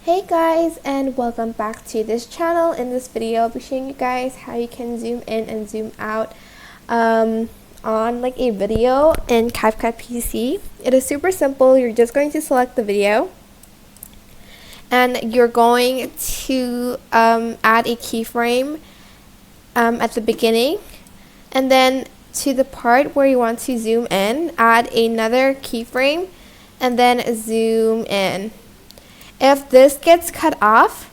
Hey guys, and welcome back to this channel. In this video I'll be showing you guys how you can zoom in and zoom out on like a video in CapCut PC. It is super simple. You're just going to select the video and you're going to add a keyframe at the beginning, and then to the part where you want to zoom in, add another keyframe and then zoom in. If this gets cut off,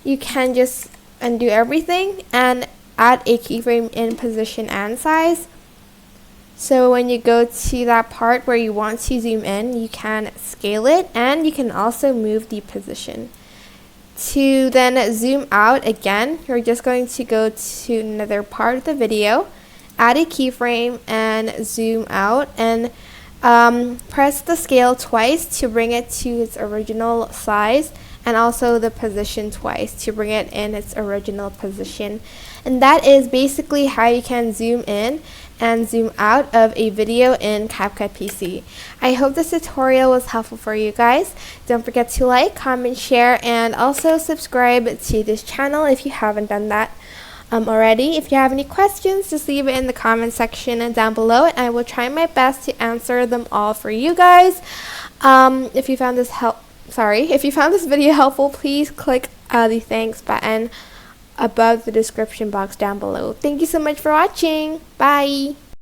you can just undo everything and add a keyframe in position and size. So when you go to that part where you want to zoom in, you can scale it and you can also move the position. To then zoom out again, you're just going to go to another part of the video, add a keyframe and zoom out, and press the scale twice to bring it to its original size, and also the position twice to bring it in its original position. And that is basically how you can zoom in and zoom out of a video in CapCut PC. I hope this tutorial was helpful for you guys. Don't forget to like, comment, share, and also subscribe to this channel if you haven't done that already. If you have any questions, just leave it in the comment section and down below, and I will try my best to answer them all for you guys. If you found this video helpful, please click the thanks button above the description box down below. Thank you so much for watching. Bye.